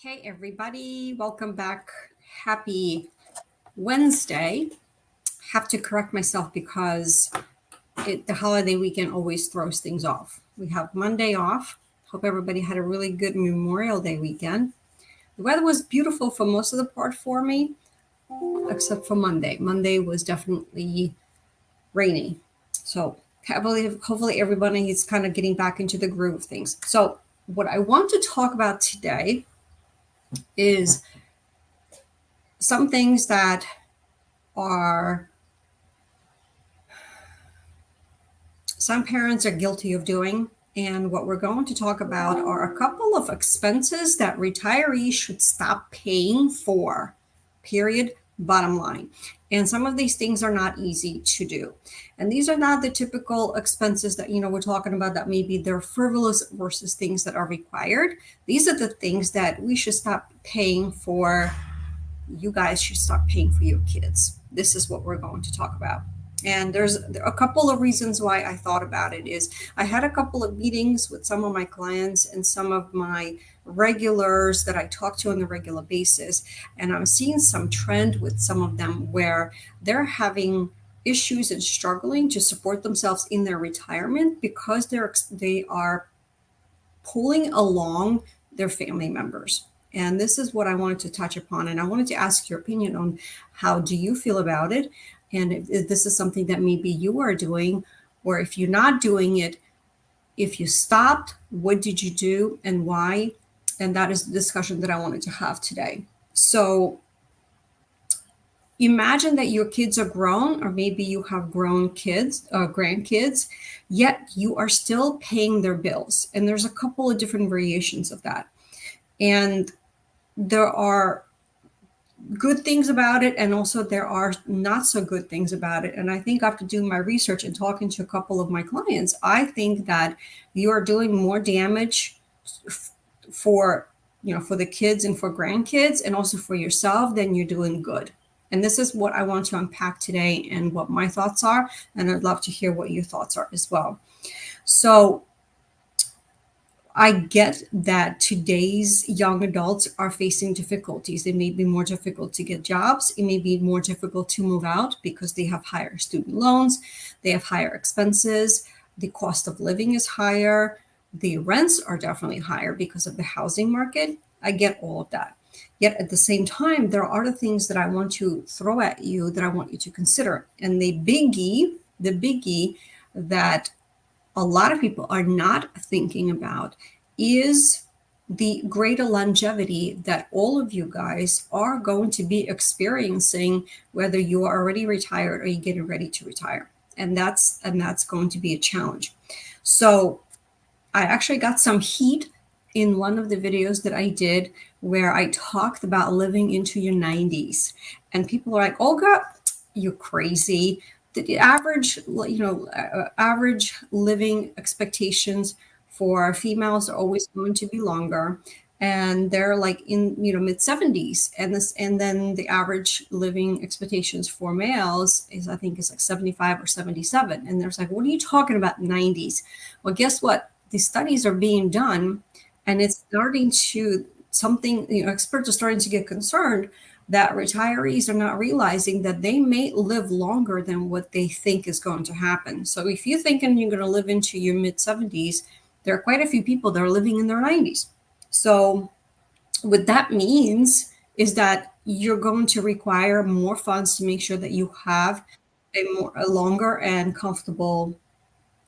Hey, everybody. Welcome back. Happy Wednesday. Have to correct myself because the holiday weekend always throws things off. We have Monday off. Hope everybody had a really good Memorial Day weekend. The weather was beautiful for most of the part for me, except for Monday. Monday was definitely rainy. So hopefully everybody is kind of getting back into the groove of things. So what I want to talk about today is some things that are some parents are guilty of doing. And what we're going to talk about are a couple of expenses that retirees should stop paying for, period, bottom line. And some of these things are not easy to do. And these are not the typical expenses that, we're talking about that maybe they're frivolous versus things that are required. These are the things that we should stop paying for. You guys should stop paying for your kids. This is what we're going to talk about. And there's a couple of reasons why I thought about it is I had a couple of meetings with some of my clients and some of my regulars that I talk to on a regular basis. And I'm seeing some trend with some of them where they're having issues and struggling to support themselves in their retirement because they are pulling along their family members. And this is what I wanted to touch upon. And I wanted to ask your opinion on how do you feel about it? And if this is something that maybe you are doing, or if you're not doing it, if you stopped, what did you do and why? And that is the discussion that I wanted to have today. So imagine that your kids are grown, or maybe you have grown kids, grandkids, yet you are still paying their bills. And there's a couple of different variations of that. And there are good things about it, and also there are not so good things about it. And I think after doing my research and talking to a couple of my clients, I think that you are doing more damage for the kids and for grandkids and also for yourself than you're doing good. And this is what I want to unpack today and what my thoughts are, and I'd love to hear what your thoughts are as well. So I get that today's young adults are facing difficulties. It may be more difficult to get jobs. It may be more difficult to move out because they have higher student loans. They have higher expenses. The cost of living is higher. The rents are definitely higher because of the housing market. I get all of that. Yet at the same time, there are other things that I want to throw at you that I want you to consider. And the biggie that a lot of people are not thinking about is the greater longevity that all of you guys are going to be experiencing, whether you are already retired or you're getting ready to retire. And that's going to be a challenge. So I actually got some heat in one of the videos that I did where I talked about living into your 90s. And people are like, Olga, you're crazy. The average living expectations for females are always going to be longer, and they're like in mid 70s, and then the average living expectations for males is I think is like 75 or 77, and there's like, what are you talking about 90s? Well, guess what? The studies are being done, and it's starting to experts are starting to get concerned that retirees are not realizing that they may live longer than what they think is going to happen. So if you're thinking you're going to live into your mid 70s, there are quite a few people that are living in their 90s. So what that means is that you're going to require more funds to make sure that you have a longer and comfortable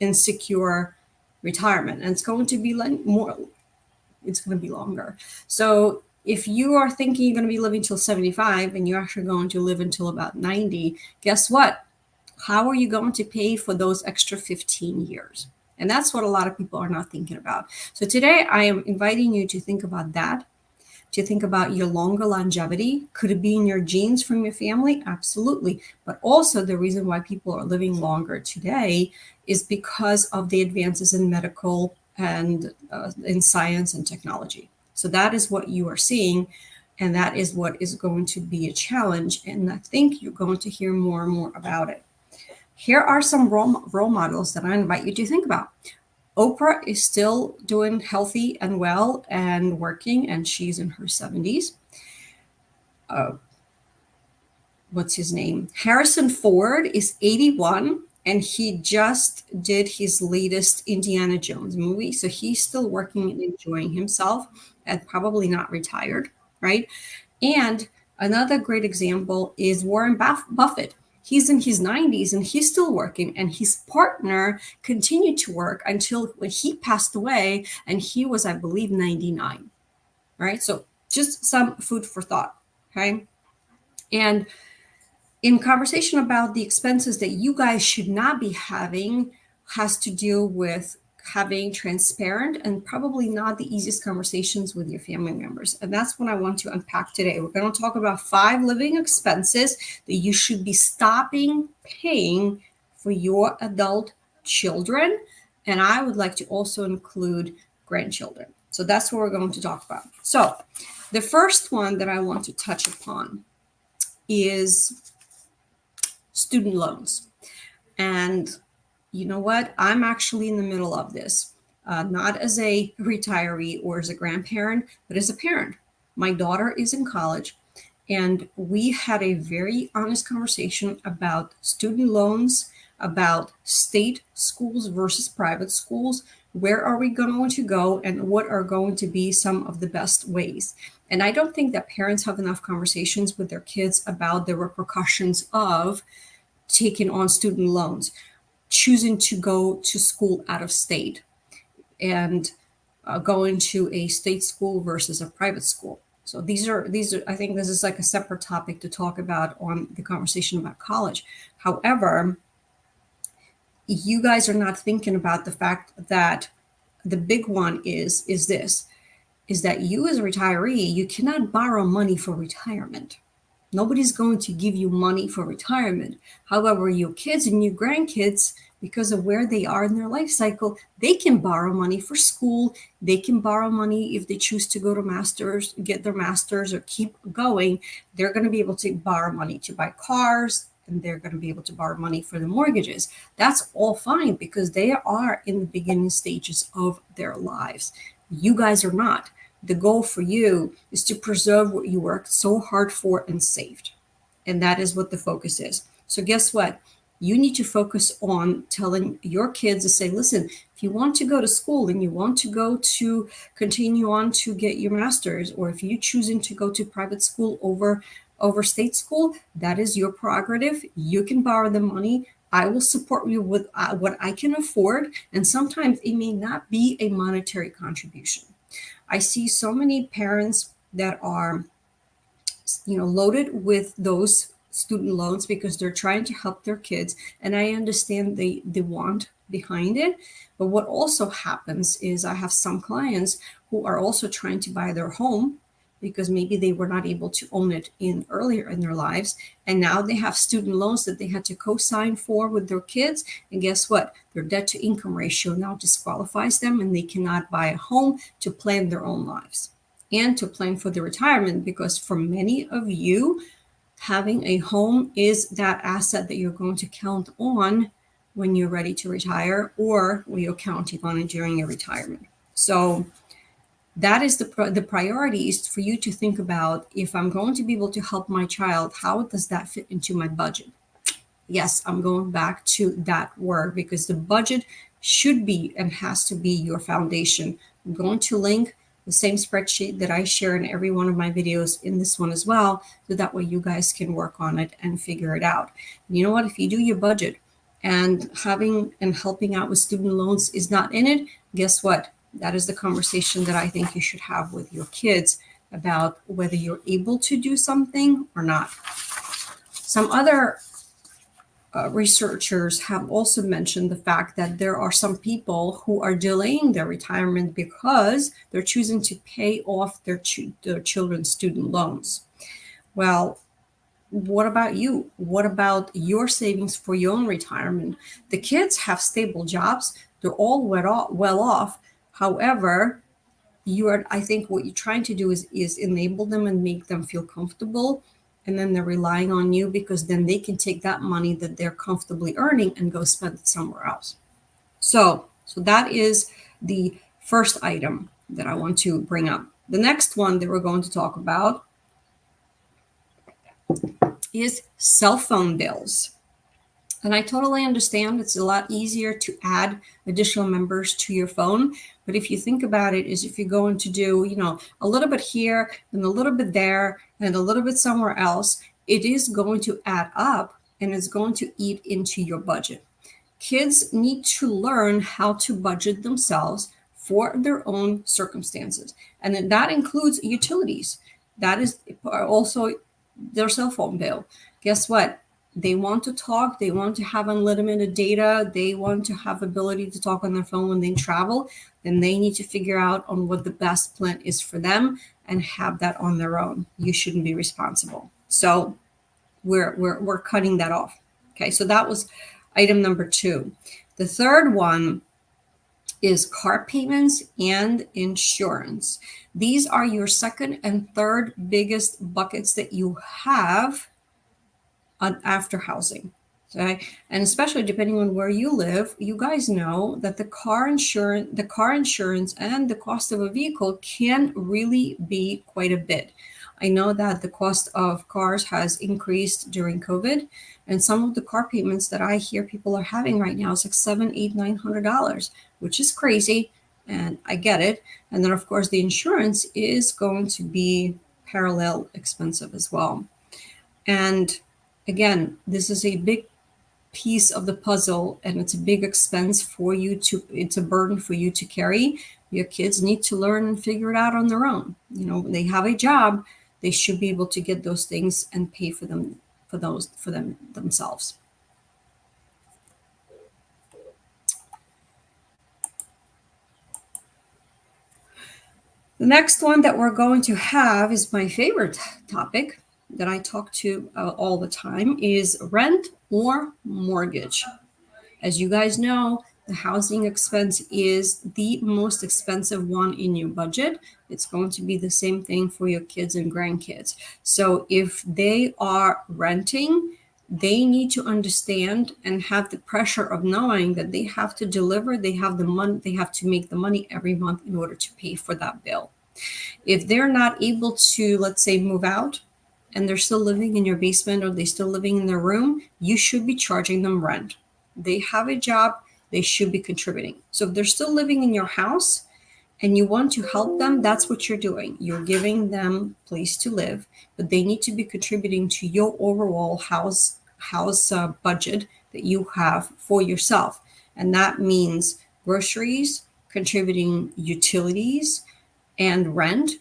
and secure retirement. And it's going to be it's going to be longer. So if you are thinking you're going to be living till 75 and you're actually going to live until about 90, guess what? How are you going to pay for those extra 15 years? And that's what a lot of people are not thinking about. So today I am inviting you to think about that, to think about your longer longevity. Could it be in your genes from your family? Absolutely. But also the reason why people are living longer today is because of the advances in medical and in science and technology. So that is what you are seeing, and that is what is going to be a challenge. And I think you're going to hear more and more about it. Here are some role models that I invite you to think about. Oprah is still doing healthy and well and working, and she's in her 70s. Uh, what's his name? Harrison Ford is 81, and he just did his latest Indiana Jones movie. So he's still working and enjoying himself and probably not retired, right? And another great example is Warren Buffett. He's in his 90s and he's still working, and his partner continued to work until when he passed away, and he was, I believe, 99, right? So just some food for thought, okay? And in conversation about the expenses that you guys should not be having has to do with having transparent and probably not the easiest conversations with your family members. And that's what I want to unpack today. We're going to talk about 5 living expenses that you should be stopping paying for your adult children. And I would like to also include grandchildren. So that's what we're going to talk about. So the first one that I want to touch upon is student loans. And you know what? I'm actually in the middle of this, not as a retiree or as a grandparent, but as a parent. My daughter is in college, and we had a very honest conversation about student loans, about state schools versus private schools. Where are we going to go, and what are going to be some of the best ways? And I don't think that parents have enough conversations with their kids about the repercussions of taking on student loans, choosing to go to school out of state, and going to a state school versus a private school. So these are I think this is like a separate topic to talk about on the conversation about college. However, you guys are not thinking about the fact that the big one is this, is that you as a retiree, you cannot borrow money for retirement. Nobody's going to give you money for retirement. However, your kids and your grandkids, because of where they are in their life cycle, they can borrow money for school. They can borrow money if they choose to go to masters, get their masters, or keep going. They're going to be able to borrow money to buy cars, and they're going to be able to borrow money for the mortgages. That's all fine because they are in the beginning stages of their lives. You guys are not. The goal for you is to preserve what you worked so hard for and saved. And that is what the focus is. So guess what? You need to focus on telling your kids to say, listen, if you want to go to school and you want to go to continue on to get your master's, or if you're choosing to go to private school over state school, that is your prerogative. You can borrow the money. I will support you with what I can afford. And sometimes it may not be a monetary contribution. I see so many parents that are, loaded with those student loans because they're trying to help their kids. And I understand the want behind it. But what also happens is I have some clients who are also trying to buy their home because maybe they were not able to own it in earlier in their lives. And now they have student loans that they had to co-sign for with their kids. And guess what? Their debt to income ratio now disqualifies them, and they cannot buy a home to plan their own lives and to plan for their retirement. Because for many of you, having a home is that asset that you're going to count on when you're ready to retire, or when you're counting on it during your retirement. So that is the priority, is for you to think about, if I'm going to be able to help my child, how does that fit into my budget? Yes, I'm going back to that word, because the budget should be and has to be your foundation. I'm going to link the same spreadsheet that I share in every one of my videos in this one as well, so that way you guys can work on it and figure it out. And you know what? If you do your budget and having and helping out with student loans is not in it, guess what? That is the conversation that I think you should have with your kids about whether you're able to do something or not. Some other researchers have also mentioned the fact that there are some people who are delaying their retirement because they're choosing to pay off their children's student loans. Well, what about you? What about your savings for your own retirement? The kids have stable jobs. They're all well off. However, I think what you're trying to do is enable them and make them feel comfortable. And then they're relying on you, because then they can take that money that they're comfortably earning and go spend it somewhere else. So So that is the first item that I want to bring up. The next one that we're going to talk about is cell phone bills. And I totally understand it's a lot easier to add additional members to your phone. But if you think about it, is if you're going to do, a little bit here and a little bit there and a little bit somewhere else, it is going to add up and it's going to eat into your budget. Kids need to learn how to budget themselves for their own circumstances. And then that includes utilities. That is also their cell phone bill. Guess what? They want to talk, they want to have unlimited data, they want to have ability to talk on their phone when they travel, then they need to figure out on what the best plan is for them and have that on their own. You shouldn't be responsible. So we're cutting that off. Okay, so that was item number 2. The third one is car payments and insurance. These are your second and third biggest buckets that you have after housing. Okay? And especially depending on where you live, you guys know that the car insurance and the cost of a vehicle can really be quite a bit. I know that the cost of cars has increased during COVID, and some of the car payments that I hear people are having right now is like $700, $800, $900, which is crazy, and I get it. And then of course the insurance is going to be parallel expensive as well. And again, this is a big piece of the puzzle and it's a big expense for you it's a burden for you to carry. Your kids need to learn and figure it out on their own. When they have a job, they should be able to get those things and pay for them themselves. The next one that we're going to have is my favorite topic that I talk to all the time is rent or mortgage. As you guys know, the housing expense is the most expensive one in your budget. It's going to be the same thing for your kids and grandkids. So if they are renting, they need to understand and have the pressure of knowing that they have to deliver, they have the money, they have to make the money every month in order to pay for that bill. If they're not able to, let's say, move out and they're still living in your basement or they're still living in their room, you should be charging them rent. They have a job, they should be contributing. So if they're still living in your house and you want to help them, that's what you're doing. You're giving them a place to live, but they need to be contributing to your overall house budget that you have for yourself. And that means groceries, contributing utilities and rent.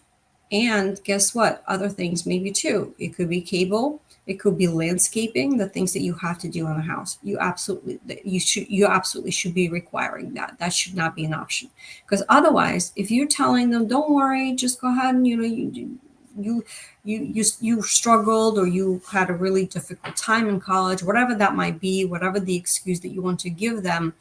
And guess what? Other things maybe too. It could be cable. It could be landscaping, the things that you have to do in the house. You absolutely should be requiring that. That should not be an option. Because otherwise, if you're telling them, don't worry, just go ahead and you struggled or you had a really difficult time in college, whatever that might be, whatever the excuse that you want to give them,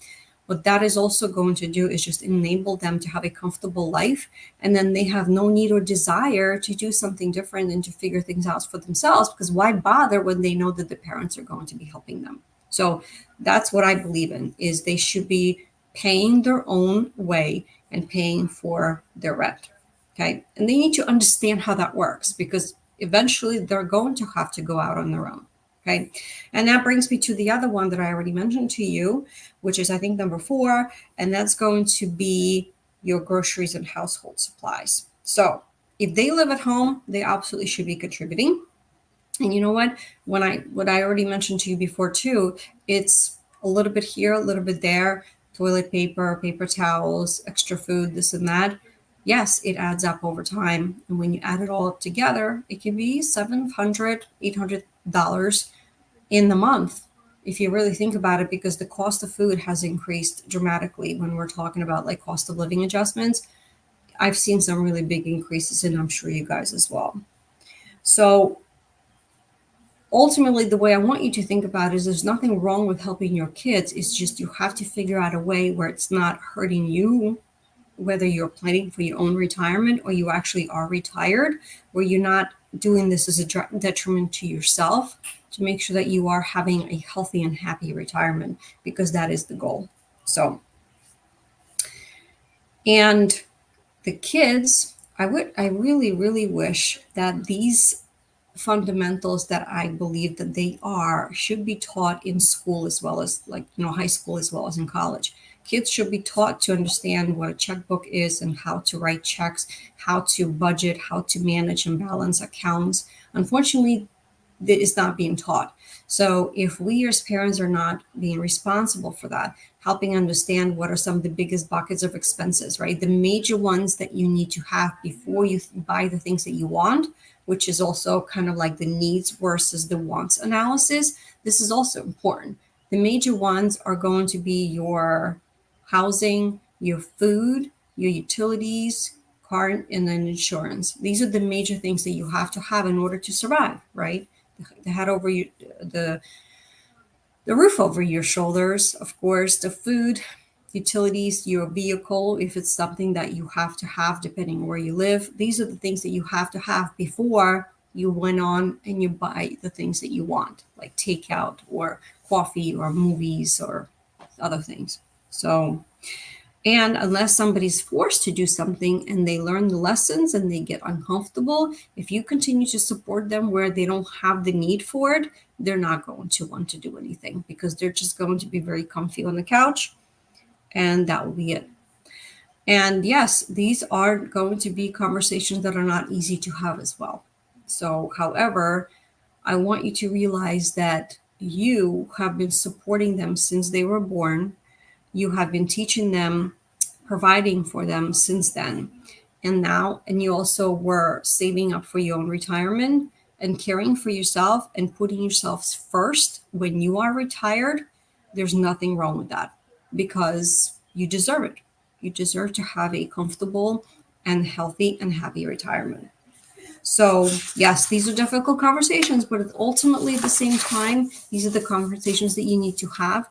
what that is also going to do is just enable them to have a comfortable life. And then they have no need or desire to do something different and to figure things out for themselves, because why bother when they know that the parents are going to be helping them? So that's what I believe in, is they should be paying their own way and paying for their rent. Okay. And they need to understand how that works, because eventually they're going to have to go out on their own. Okay. And that brings me to the other one that I already mentioned to you, which is I think number 4, and that's going to be your groceries and household supplies. So if they live at home, they absolutely should be contributing. And you know what? What I already mentioned to you before too, it's a little bit here, a little bit there, toilet paper, paper towels, extra food, this and that. Yes, it adds up over time. And when you add it all up together, it can be $700, $800 in the month, if you really think about it, because the cost of food has increased dramatically when we're talking about like cost of living adjustments. I've seen some really big increases, and I'm sure you guys as well. So ultimately, the way I want you to think about it is there's nothing wrong with helping your kids. It's just you have to figure out a way where it's not hurting you, whether you're planning for your own retirement or you actually are retired, where you're not doing this as a detriment to yourself, to make sure that you are having a healthy and happy retirement, because that is the goal. So And the kids, I really, really wish that these fundamentals that I believe that they are should be taught in school as well as, like, high school as well as in college. Kids should be taught to understand what a checkbook is and how to write checks, how to budget, how to manage and balance accounts. Unfortunately, that is not being taught. So if we as parents are not being responsible for that, helping understand what are some of the biggest buckets of expenses, right? The major ones that you need to have before you buy the things that you want, which is also kind of like the needs versus the wants analysis. This is also important. The major ones are going to be your housing, your food, your utilities, car, and then insurance. These are the major things that you have to have in order to survive, right? The head over your, the the roof over your shoulders, of course, the food, utilities, your vehicle, if it's something that you have to have depending where you live. These are the things that you have to have before you went on and you buy the things that you want, like takeout or coffee or movies or other things. So, and unless somebody's forced to do something and they learn the lessons and they get uncomfortable, if you continue to support them where they don't have the need for it, they're not going to want to do anything because they're just going to be very comfy on the couch, and that will be it. And yes, these are going to be conversations that are not easy to have as well. So, however, I want you to realize that you have been supporting them since they were born. You have been teaching them, providing for them since then. And you also were saving up for your own retirement and caring for yourself and putting yourselves first when you are retired. There's nothing wrong with that because you deserve it. You deserve to have a comfortable and healthy and happy retirement. So, yes, these are difficult conversations, but ultimately at the same time, these are the conversations that you need to have.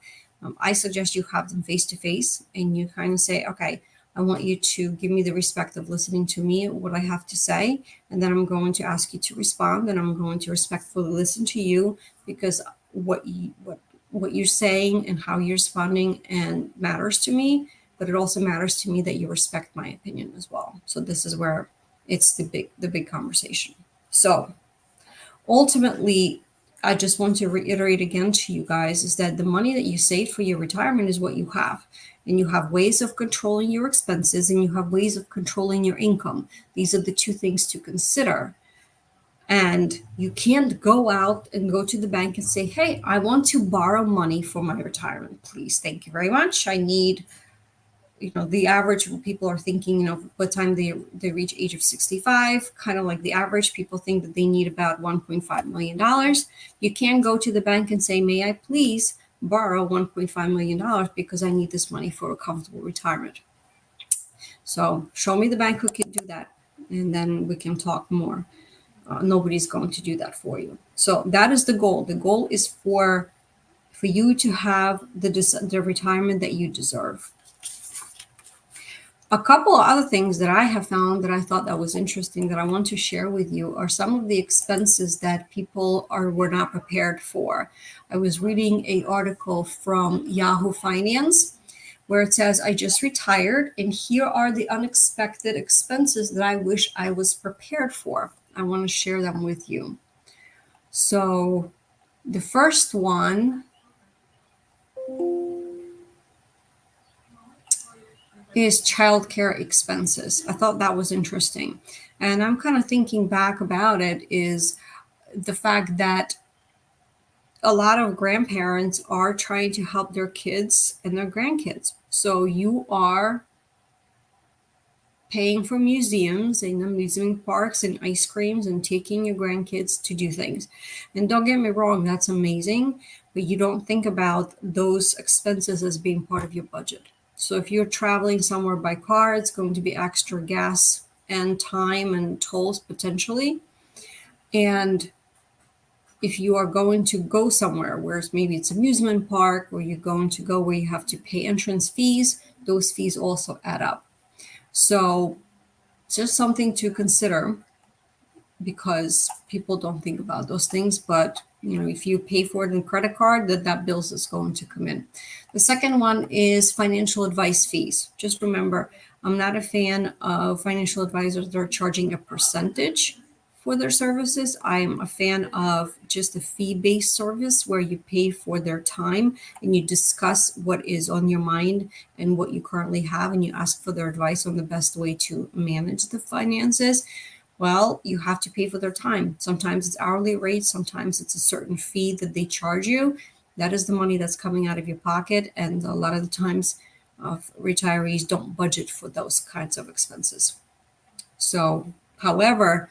I suggest you have them face to face and you kind of say, okay, I want you to give me the respect of listening to me, what I have to say. And then I'm going to ask you to respond and I'm going to respectfully listen to you because what you're saying and how you're responding and matters to me, but it also matters to me that you respect my opinion as well. So this is where it's the big conversation. So ultimately, I just want to reiterate again to you guys is that the money that you save for your retirement is what you have. And you have ways of controlling your expenses and you have ways of controlling your income. These are the two things to consider. And you can't go out and go to the bank and say, hey, I want to borrow money for my retirement, please. Thank you very much. I need, the average people are thinking, what time they reach age of 65, kind of like the average people think that they need about $1.5 million. You can't go to the bank and say, may I please borrow $1.5 million because I need this money for a comfortable retirement. So show me the bank who can do that, and then we can talk more. Nobody's going to do that for you. So that is the goal. The goal is for you to have the retirement that you deserve. A couple of other things that I have found that I thought that was interesting that I want to share with you are some of the expenses that people were not prepared for. I was reading an article from Yahoo Finance where it says, I just retired and here are the unexpected expenses that I wish I was prepared for. I want to share them with you. So the first one is childcare expenses. I thought that was interesting. And I'm kind of thinking back about it is the fact that a lot of grandparents are trying to help their kids and their grandkids. So you are paying for museums and amusement parks and ice creams and taking your grandkids to do things. And don't get me wrong, that's amazing, but you don't think about those expenses as being part of your budget. So if you're traveling somewhere by car, it's going to be extra gas and time and tolls potentially. And if you are going to go somewhere where maybe it's amusement park or you're going to go where you have to pay entrance fees, those fees also add up. So just something to consider because people don't think about those things. But if you pay for it in credit card, that bills is going to come in. The second one is financial advice fees. Just remember, I'm not a fan of financial advisors that are charging a percentage for their services. I am a fan of just a fee-based service where you pay for their time and you discuss what is on your mind and what you currently have, and you ask for their advice on the best way to manage the finances. Well, you have to pay for their time. Sometimes it's hourly rate, sometimes it's a certain fee that they charge you. That is the money that's coming out of your pocket. And a lot of the times, retirees don't budget for those kinds of expenses. So, however,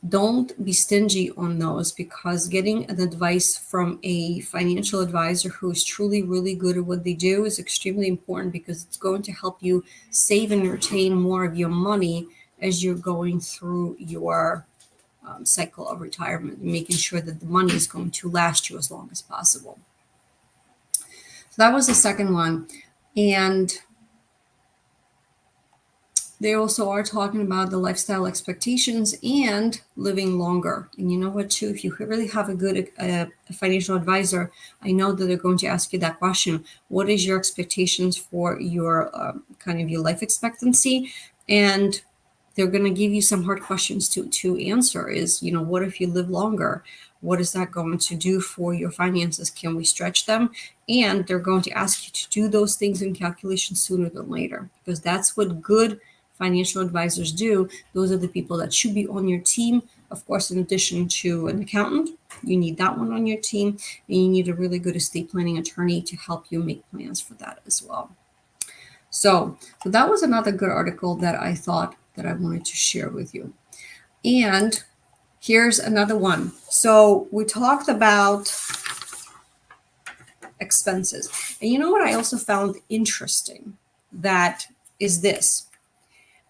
don't be stingy on those, because getting an advice from a financial advisor who is truly really good at what they do is extremely important, because it's going to help you save and retain more of your money as you're going through your cycle of retirement, making sure that the money is going to last you as long as possible. So that was the second one. And they also are talking about the lifestyle expectations and living longer. And you know what, too? If you really have a good financial advisor, I know that they're going to ask you that question. What is your expectations for your kind of your life expectancy? And they're going to give you some hard questions to answer. Is, what if you live longer? What is that going to do for your finances? Can we stretch them? And they're going to ask you to do those things in calculations sooner than later, because that's what good financial advisors do. Those are the people that should be on your team. Of course, in addition to an accountant, you need that one on your team, and you need a really good estate planning attorney to help you make plans for that as well. So that was another good article that I thought that I wanted to share with you. And here's another one. So we talked about expenses. And you know what I also found interesting? That is this,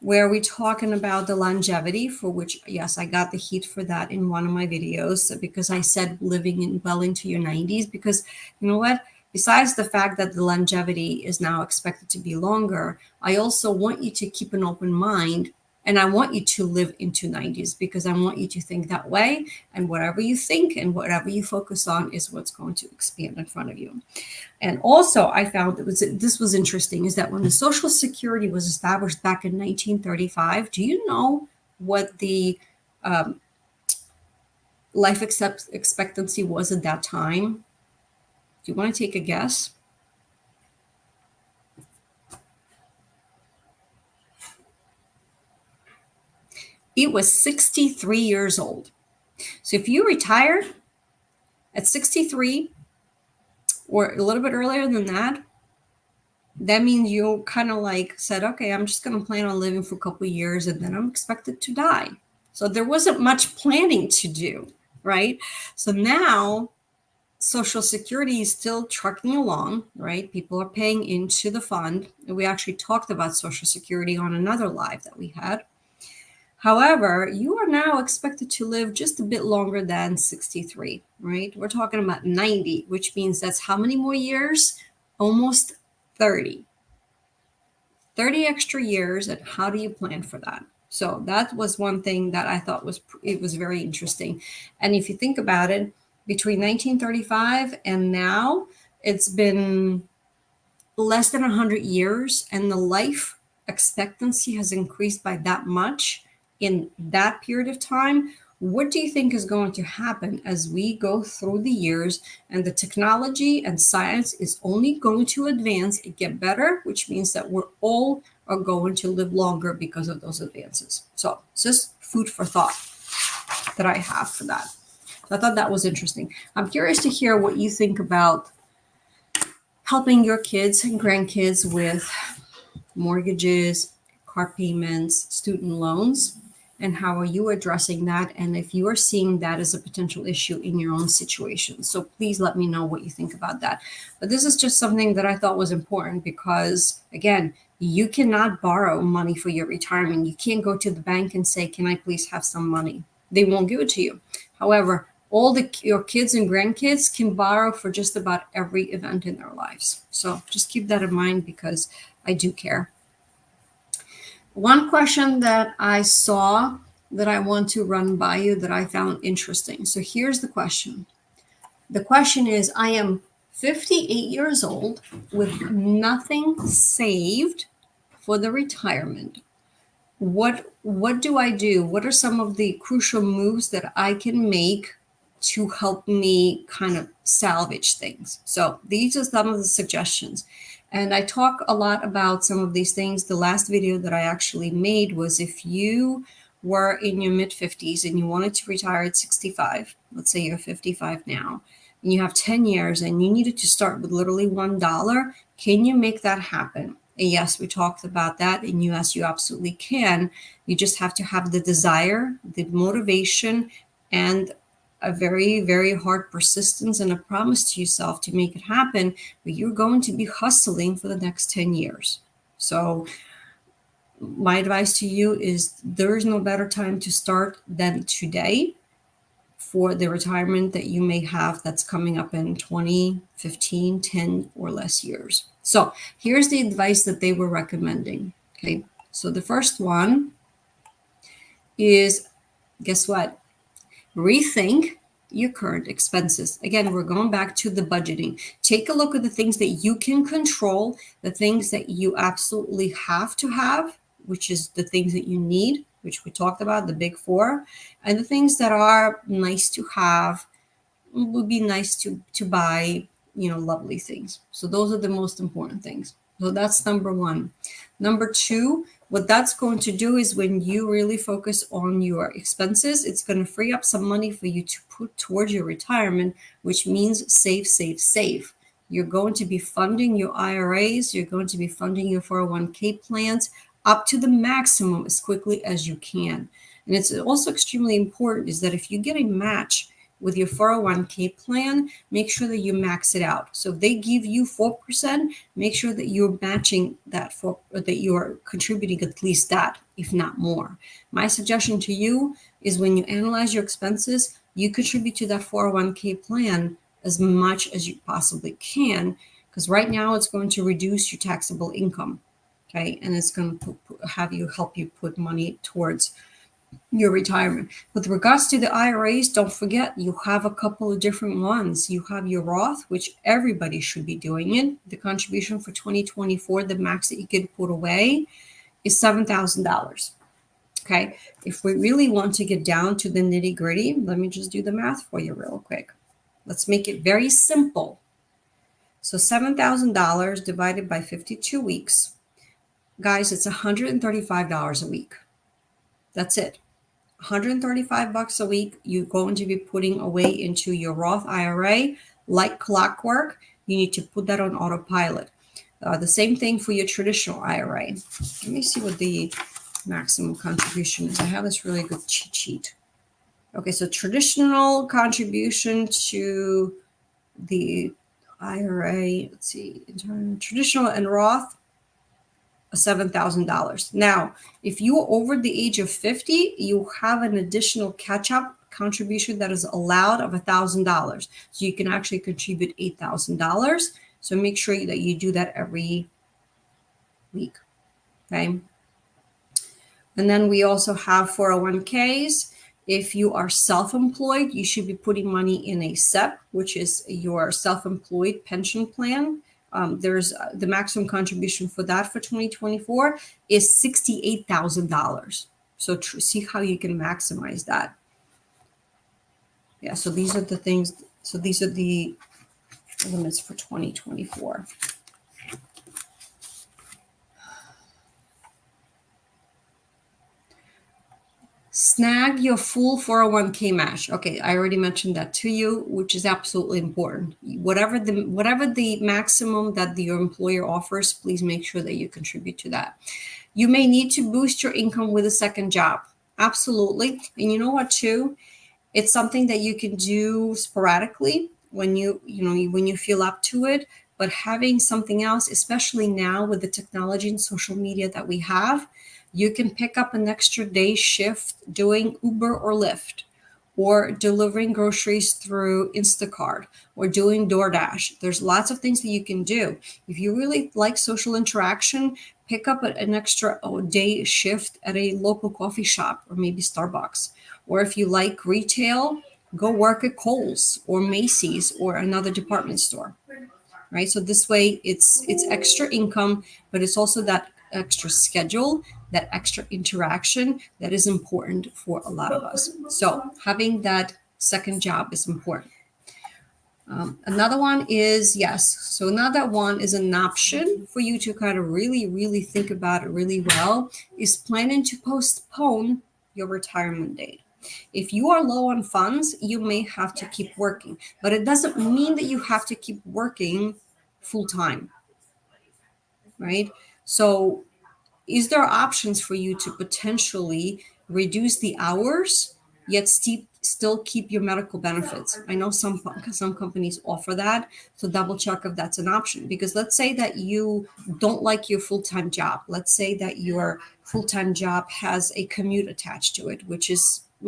where we're talking about the longevity, for which, yes, I got the heat for that in one of my videos, because I said living well into your 90s, because you know what? Besides the fact that the longevity is now expected to be longer, I also want you to keep an open mind, and I want you to live into 90s, because I want you to think that way, and whatever you think and whatever you focus on is what's going to expand in front of you. And also, I found this was interesting, is that when the Social Security was established back in 1935, do you know what the life expectancy was at that time? Do you want to take a guess? It was 63 years old. So if you retired at 63 or a little bit earlier than that, that means you kind of like said, okay, I'm just going to plan on living for a couple of years and then I'm expected to die. So there wasn't much planning to do, right? So now Social Security is still trucking along, right? People are paying into the fund. And we actually talked about Social Security on another live that we had. However, you are now expected to live just a bit longer than 63, right? We're talking about 90, which means that's how many more years? Almost 30. 30 extra years, and how do you plan for that? So that was one thing that I thought was very interesting. And if you think about it, between 1935 and now, it's been less than 100 years, and the life expectancy has increased by that much in that period of time. What do you think is going to happen as we go through the years, and the technology and science is only going to advance and get better, which means that we're all are going to live longer because of those advances. So it's just food for thought that I have for that. So I thought that was interesting. I'm curious to hear what you think about helping your kids and grandkids with mortgages, car payments, student loans, and how are you addressing that? And if you are seeing that as a potential issue in your own situation. So please let me know what you think about that. But this is just something that I thought was important, because again, you cannot borrow money for your retirement. You can't go to the bank and say, can I please have some money? They won't give it to you. However, your kids and grandkids can borrow for just about every event in their lives. So just keep that in mind, because I do care. One question that I saw that I want to run by you that I found interesting. So here's the question. The question is, I am 58 years old with nothing saved for the retirement, what do I do? What are some of the crucial moves that I can make to help me kind of salvage things? So these are some of the suggestions. And I talk a lot about some of these things. The last video that I actually made was if you were in your mid 50s and you wanted to retire at 65, let's say you're 55 now, and you have 10 years and you needed to start with literally $1, can you make that happen? And yes, we talked about that. And yes, you absolutely can. You just have to have the desire, the motivation, and a very, very hard persistence and a promise to yourself to make it happen. But you're going to be hustling for the next 10 years. So my advice to you is there is no better time to start than today for the retirement that you may have that's coming up in 20, 15, 10 or less years. So here's the advice that they were recommending. Okay. So the first one is, guess what? Rethink your current expenses. Again, we're going back to the budgeting. Take a look at the things that you can control, the things that you absolutely have to have, which is the things that you need, which we talked about, the big four, and the things that are nice to have, would be nice to buy, lovely things. So those are the most important things. So that's number one. Number two, what that's going to do is when you really focus on your expenses, it's going to free up some money for you to put towards your retirement, which means save, save, save. You're going to be funding your IRAs. You're going to be funding your 401k plans up to the maximum as quickly as you can. And it's also extremely important is that if you get a match with your 401k plan, make sure that you max it out. So if they give you 4%, make sure that you're matching that or that you're contributing at least that, if not more. My suggestion to you is when you analyze your expenses, you contribute to that 401k plan as much as you possibly can, because right now it's going to reduce your taxable income. Okay. And it's going to help you put money towards your retirement. With regards to the IRAs, don't forget you have a couple of different ones. You have your Roth, which everybody should be doing it. The contribution for 2024, the max that you can put away is $7,000. Okay. If we really want to get down to the nitty gritty, let me just do the math for you real quick. Let's make it very simple. So $7,000 divided by 52 weeks. Guys, it's $135 a week. That's it. $135 a week you're going to be putting away into your Roth IRA like clockwork. You need to put that on autopilot. The same thing for your traditional IRA. Let me see what the maximum contribution is. I have this really good cheat sheet. Okay, so traditional contribution to the IRA, let's see, traditional and Roth, $7,000. Now, if you're over the age of 50, you have an additional catch-up contribution that is allowed of $1,000. So you can actually contribute $8,000. So make sure that you do that every week. Okay. And then we also have 401ks. If you are self-employed, you should be putting money in a SEP, which is your self-employed pension plan. There's the maximum contribution for that for 2024 is $68,000. So see how you can maximize that. Yeah, so these are the things. So these are the limits for 2024. Snag your full 401k match. Okay, I already mentioned that to you, which is absolutely important. Whatever the maximum that your employer offers, please make sure that you contribute to that. You may need to boost your income with a second job. Absolutely. And you know what, too? It's something that you can do sporadically when when you feel up to it. But having something else, especially now with the technology and social media that we have, you can pick up an extra day shift doing Uber or Lyft, or delivering groceries through Instacart, or doing DoorDash. There's lots of things that you can do. If you really like social interaction, pick up an extra day shift at a local coffee shop or maybe Starbucks. Or if you like retail, go work at Kohl's or Macy's or another department store. Right? So this way it's extra income, but it's also that extra schedule, that extra interaction that is important for a lot of us. So having that second job is important. Another one is yes. So another one is an option for you to kind of really, really think about it really well is planning to postpone your retirement date. If you are low on funds, you may have to keep working, but it doesn't mean that you have to keep working full time, right? So is there options for you to potentially reduce the hours yet still keep your medical benefits? I know some companies offer that, so double check if that's an option. Because let's say that you don't like your full-time job. Let's say that your full-time job has a commute attached to it, which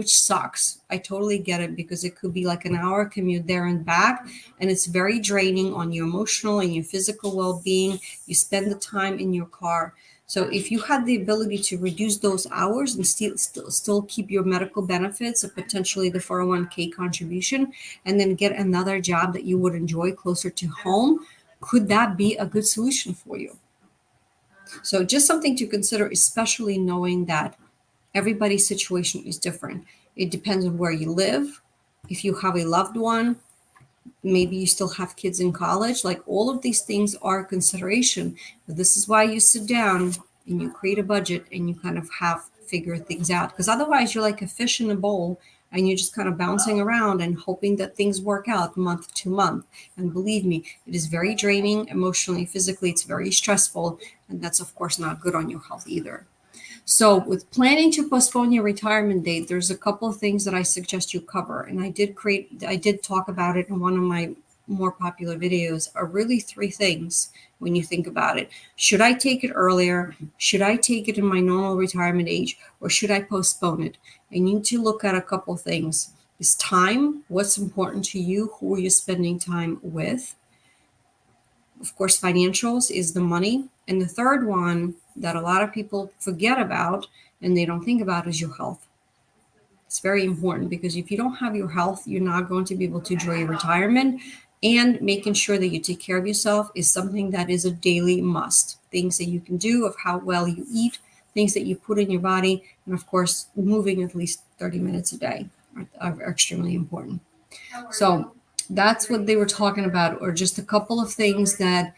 sucks. I totally get it, because it could be like an hour commute there and back, and it's very draining on your emotional and your physical well-being. You spend the time in your car. So if you had the ability to reduce those hours and still keep your medical benefits and potentially the 401k contribution, and then get another job that you would enjoy closer to home, could that be a good solution for you? So just something to consider, especially knowing that everybody's situation is different. It depends on where you live. If you have a loved one, maybe you still have kids in college, like all of these things are a consideration. But this is why you sit down and you create a budget and you kind of have figure things out, because otherwise you're like a fish in a bowl and you're just kind of bouncing around and hoping that things work out month to month. And believe me, it is very draining emotionally, physically. It's very stressful, and that's of course not good on your health either. So, with planning to postpone your retirement date, there's a couple of things that I suggest you cover. And I did talk about it in one of my more popular videos, are really three things when you think about it. Should I take it earlier? Should I take it in my normal retirement age? Or should I postpone it? And you need to look at a couple of things. Is time, what's important to you? Who are you spending time with? Of course, financials is the money. And the third one that a lot of people forget about and they don't think about is your health. It's very important, because if you don't have your health, you're not going to be able to enjoy your retirement. And making sure that you take care of yourself is something that is a daily must. Things that you can do, of how well you eat, things that you put in your body, and of course, moving at least 30 minutes a day are extremely important. So that's what they were talking about, or just a couple of things that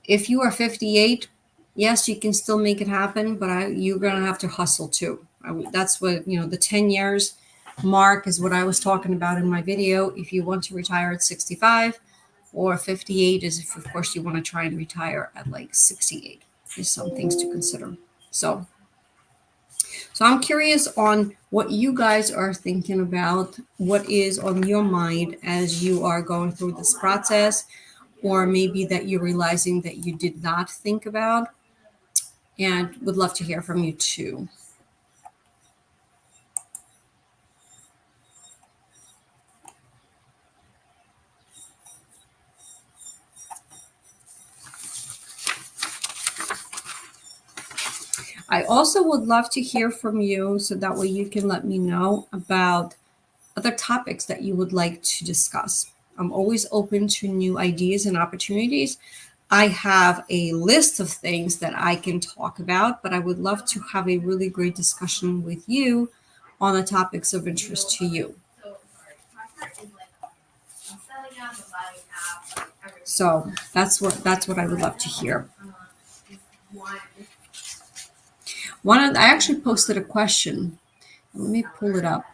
if you are 58, yes, you can still make it happen, but you're going to have to hustle too. That's what, the 10 years mark is what I was talking about in my video. If you want to retire at 65, or 58 is if, of course, you want to try and retire at like 68. There's some things to consider. So I'm curious on what you guys are thinking about, what is on your mind as you are going through this process, or maybe that you're realizing that you did not think about, and would love to hear from you too. I also would love to hear from you, so that way you can let me know about other topics that you would like to discuss. I'm always open to new ideas and opportunities. I have a list of things that I can talk about, but I would love to have a really great discussion with you on the topics of interest to you. So that's what I would love to hear. I actually posted a question. Let me pull it up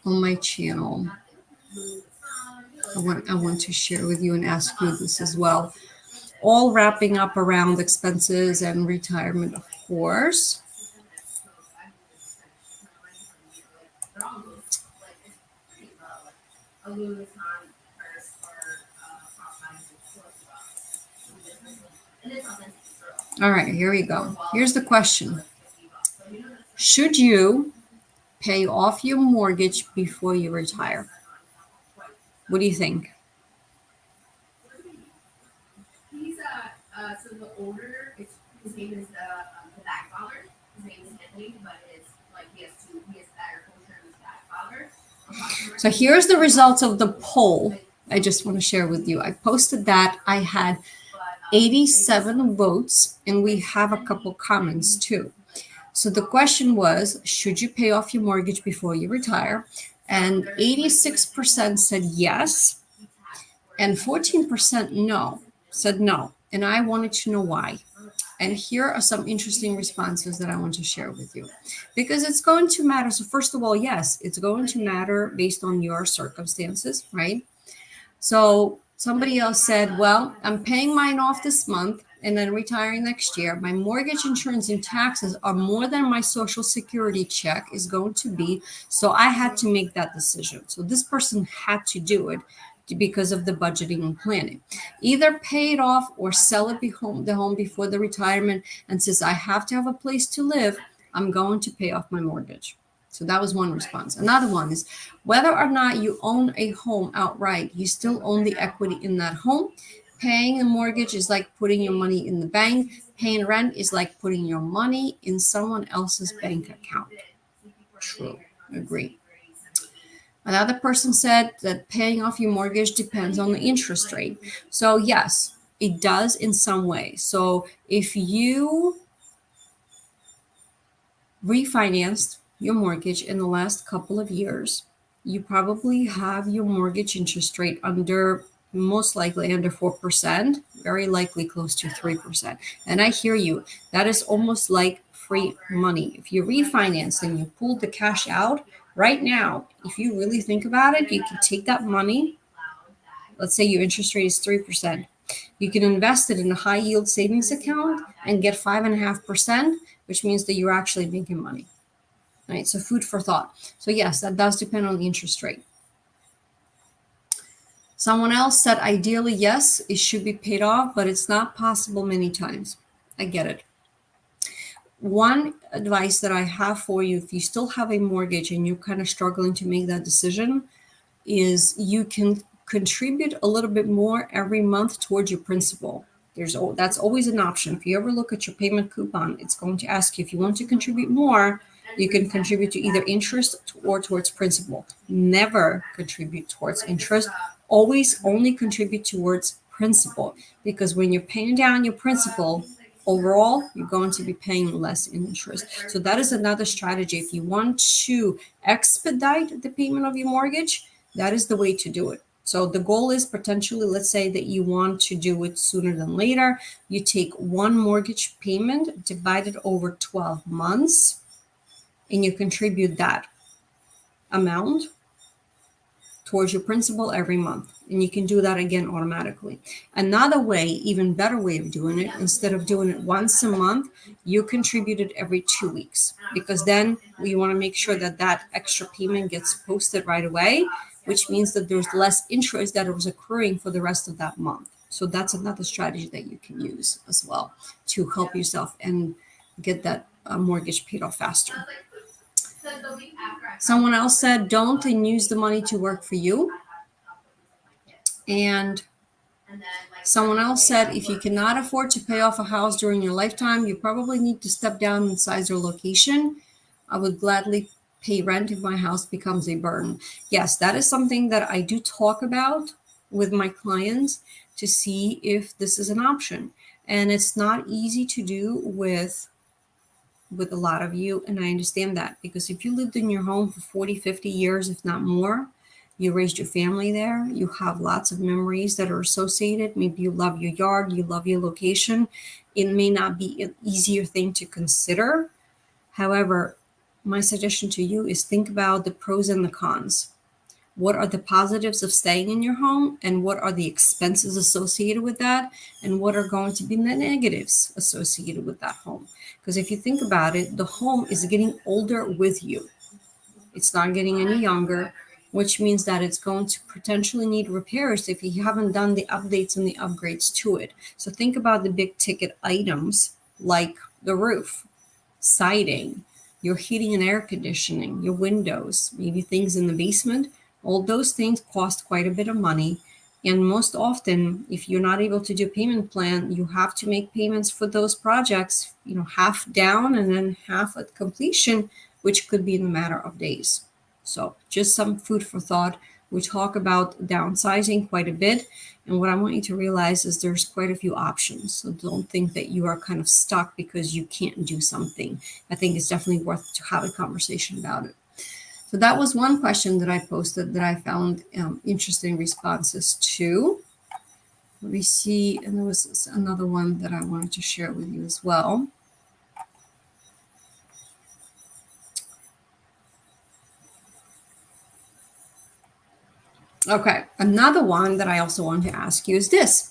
on my channel. I want to share with you and ask you this as well. All wrapping up around expenses and retirement, of course. All right, here we go. Here's the question. Should you pay off your mortgage before you retire? What do you think? So the older, his name is the back father. His name is Anthony, but it's like he has agriculture and his back father. So here's the results of the poll I just want to share with you. I posted that. I had 87 votes, and we have a couple comments too. So the question was, should you pay off your mortgage before you retire? And 86% said yes, and 14% no, said no. And I wanted to know why. And here are some interesting responses that I want to share with you because it's going to matter. So, first of all, yes, it's going to matter based on your circumstances, right? So somebody else said, well, I'm paying mine off this month and then retiring next year. My mortgage, insurance, and taxes are more than my social security check is going to be. So I had to make that decision. So this person had to do it because of the budgeting and planning. Either pay it off or sell it the home before the retirement and says, I have to have a place to live. I'm going to pay off my mortgage. So that was one response. Another one is whether or not you own a home outright, you still own the equity in that home. Paying a mortgage is like putting your money in the bank. Paying rent is like putting your money in someone else's bank account. True. Agree. Another person said that paying off your mortgage depends on the interest rate. So, yes, it does in some way. So, if you refinanced your mortgage in the last couple of years, you probably have your mortgage interest rate under, most likely under 4%, very likely close to 3%. And I hear you, that is almost like free money. If you refinance and you pull the cash out right now, if you really think about it, you can take that money. Let's say your interest rate is 3%. You can invest it in a high yield savings account and get 5.5%, which means that you're actually making money. Right? So food for thought. So yes, that does depend on the interest rate. Someone else said ideally, yes, it should be paid off, but it's not possible many times. I get it. One advice that I have for you, if you still have a mortgage and you're kind of struggling to make that decision, is you can contribute a little bit more every month towards your principal. That's always an option. If you ever look at your payment coupon, it's going to ask you if you want to contribute more, you can contribute to either interest or towards principal. Never contribute towards interest. Always only contribute towards principal, because when you're paying down your principal, overall, you're going to be paying less in interest. So that is another strategy. If you want to expedite the payment of your mortgage, that is the way to do it. So the goal is potentially, let's say that you want to do it sooner than later. You take one mortgage payment, divide it over 12 months, and you contribute that amount towards your principal every month. And you can do that again automatically. Another way, even better way of doing it, instead of doing it once a month, you contribute it every 2 weeks, because then we want to make sure that that extra payment gets posted right away, which means that there's less interest that was accruing for the rest of that month. So that's another strategy that you can use as well to help yourself and get that mortgage paid off faster. Someone else said, don't and use the money to work for you. And someone else said, if you cannot afford to pay off a house during your lifetime, you probably need to step down in size or location. I would gladly pay rent if my house becomes a burden. Yes, that is something that I do talk about with my clients to see if this is an option. And it's not easy to do with a lot of you, and I understand that, because if you lived in your home for 40, 50 years, if not more, you raised your family there, you have lots of memories that are associated. Maybe you love your yard, you love your location. It may not be an easier thing to consider. However, my suggestion to you is think about the pros and the cons. What are the positives of staying in your home, and what are the expenses associated with that, and what are going to be the negatives associated with that home? Because if you think about it, the home is getting older with you. It's not getting any younger, which means that it's going to potentially need repairs if you haven't done the updates and the upgrades to it. So think about the big ticket items like the roof, siding, your heating and air conditioning, your windows, maybe things in the basement. All those things cost quite a bit of money. And most often, if you're not able to do a payment plan, you have to make payments for those projects, half down and then half at completion, which could be in a matter of days. So just some food for thought We talk about downsizing quite a bit. And what I want you to realize is there's quite a few options. So don't think that you are kind of stuck because you can't do something. I think it's definitely worth to have a conversation about it. So that was one question that I posted that I found interesting responses to. Let me see. And there was another one that I wanted to share with you as well. Okay, another one that I also want to ask you is this.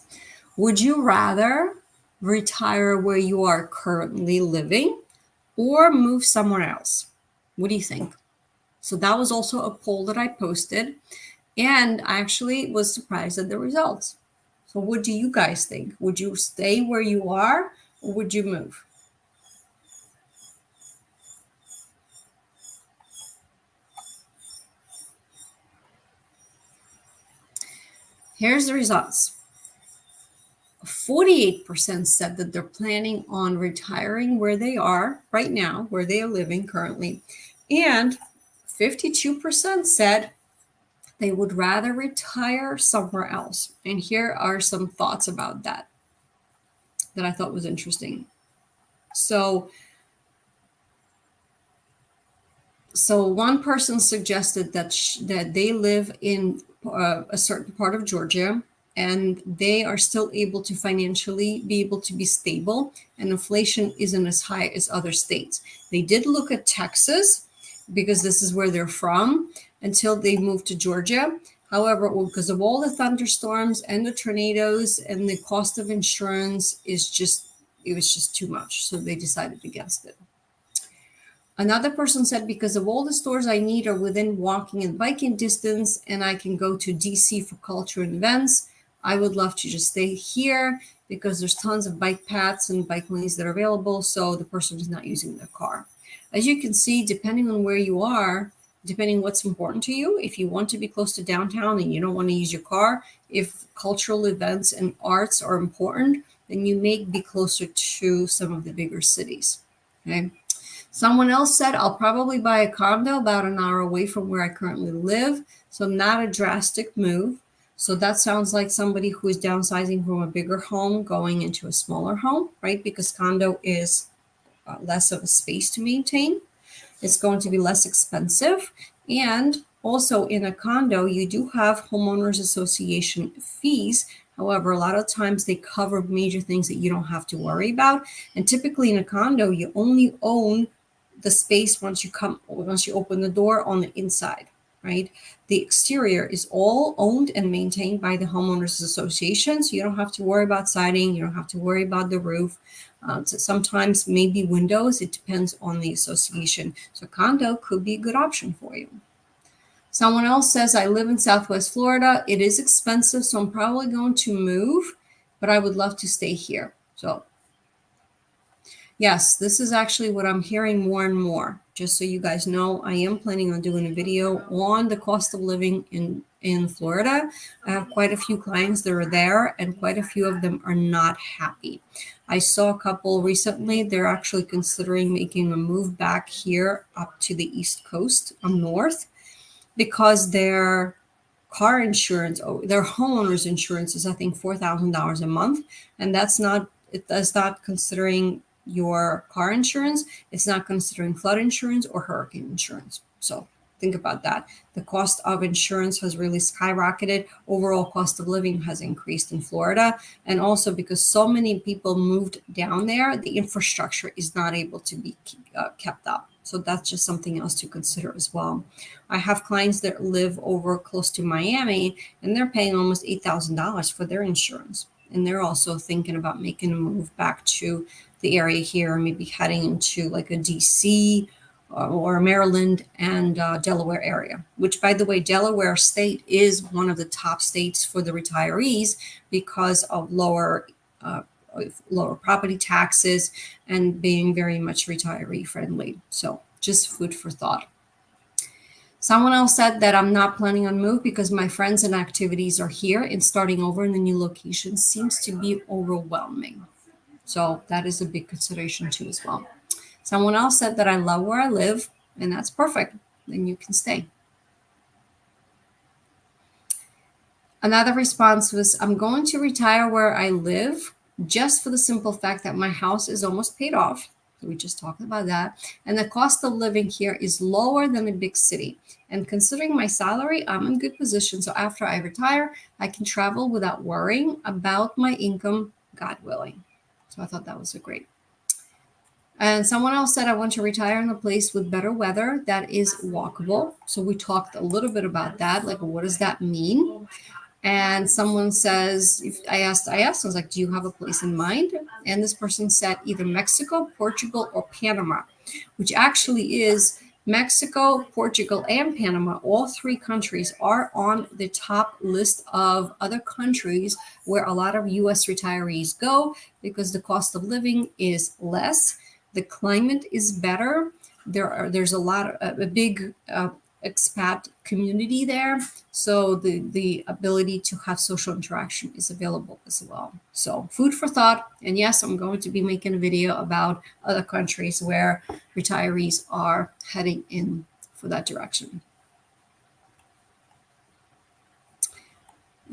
Would you rather retire where you are currently living or move somewhere else? What do you think? So that was also a poll that I posted, and I actually was surprised at the results. So what do you guys think? Would you stay where you are or would you move? Here's the results. 48% said that they're planning on retiring where they are right now, where they are living currently. And 52% said they would rather retire somewhere else. And here are some thoughts about that I thought was interesting. So one person suggested that they live in a certain part of Georgia and they are still able to financially be able to be stable and inflation isn't as high as other states. They did look at Texas because this is where they're from until they moved to Georgia. However, because of all the thunderstorms and the tornadoes and the cost of insurance it was just too much. So they decided against it. Another person said, because of all the stores I need are within walking and biking distance, and I can go to DC for culture and events, I would love to just stay here because there's tons of bike paths and bike lanes that are available, so the person is not using their car. As you can see, depending on where you are, depending what's important to you, if you want to be close to downtown and you don't want to use your car, if cultural events and arts are important, then you may be closer to some of the bigger cities. Okay. Someone else said, I'll probably buy a condo about an hour away from where I currently live. So not a drastic move. So that sounds like somebody who is downsizing from a bigger home going into a smaller home, right? Because condo is less of a space to maintain. It's going to be less expensive. And also in a condo, you do have homeowners association fees. However, a lot of times they cover major things that you don't have to worry about. And typically in a condo, you only own the space once you open the door on the inside, right? The exterior is all owned and maintained by the homeowners association, so you don't have to worry about siding, you don't have to worry about the roof. So sometimes maybe windows, it depends on the association. So condo could be a good option for you. Someone else says, I live in Southwest Florida. It is expensive, so I'm probably going to move, but I would love to stay here. So yes, this is actually what I'm hearing more and more. Just so you guys know, I am planning on doing a video on the cost of living in Florida. I have quite a few clients that are there, and quite a few of them are not happy. I saw a couple recently. They're actually considering making a move back here up to the East Coast north because their car insurance, their homeowner's insurance is, I think, $4,000 a month. And it does not considering your car insurance. It's not considering flood insurance or hurricane insurance. So think about that. The cost of insurance has really skyrocketed. Overall cost of living has increased in Florida. And also because so many people moved down there, the infrastructure is not able to be kept up. So that's just something else to consider as well. I have clients that live over close to Miami and they're paying almost $8,000 for their insurance. And they're also thinking about making a move back to the area here, maybe heading into like a DC or Maryland and Delaware area, which, by the way, Delaware state is one of the top states for the retirees because of lower property taxes and being very much retiree friendly. So just food for thought. Someone else said that I'm not planning on move because my friends and activities are here and starting over in the new location seems to be overwhelming. So that is a big consideration too as well. Someone else said that I love where I live and that's perfect. Then you can stay. Another response was, I'm going to retire where I live just for the simple fact that my house is almost paid off. We just talked about that. And the cost of living here is lower than a big city. And considering my salary, I'm in good position. So after I retire, I can travel without worrying about my income, God willing. So I thought that was a great. And someone else said, I want to retire in a place with better weather that is walkable. So we talked a little bit about that. Like, what does that mean? And someone says, if I asked, I was like, do you have a place in mind? And this person said either Mexico, Portugal, or Panama, which actually is Mexico, Portugal, and Panama. All three countries are on the top list of other countries where a lot of US retirees go because the cost of living is less, the climate is better. There's a lot of a big expat community there, so the ability to have social interaction is available as well. So food for thought. And yes, I'm going to be making a video about other countries where retirees are heading in for that direction.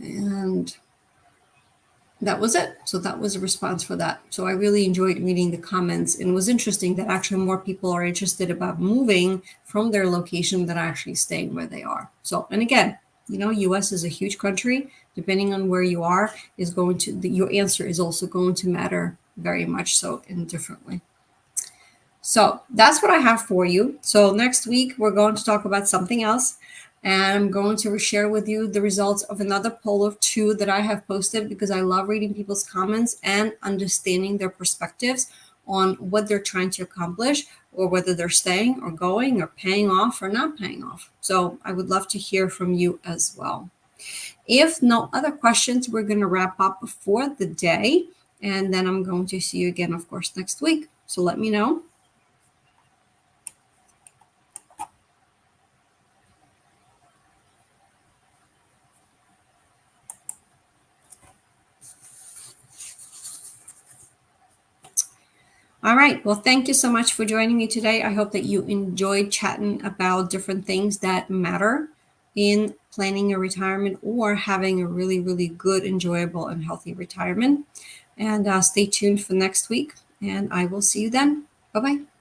And that was it. So that was a response for that. So I really enjoyed reading the comments, and it was interesting that actually more people are interested about moving from their location than actually staying where they are. So, and again, US is a huge country. Depending on where you are, is going to your answer is also going to matter very much so indifferently. So that's what I have for you. So next week we're going to talk about something else. And I'm going to share with you the results of another poll of 2 that I have posted because I love reading people's comments and understanding their perspectives on what they're trying to accomplish, or whether they're staying or going or paying off or not paying off. So I would love to hear from you as well. If no other questions, we're going to wrap up for the day. And then I'm going to see you again, of course, next week. So let me know. All right. Well, thank you so much for joining me today. I hope that you enjoyed chatting about different things that matter in planning your retirement or having a really, really good, enjoyable, and healthy retirement. And stay tuned for next week. And I will see you then. Bye bye.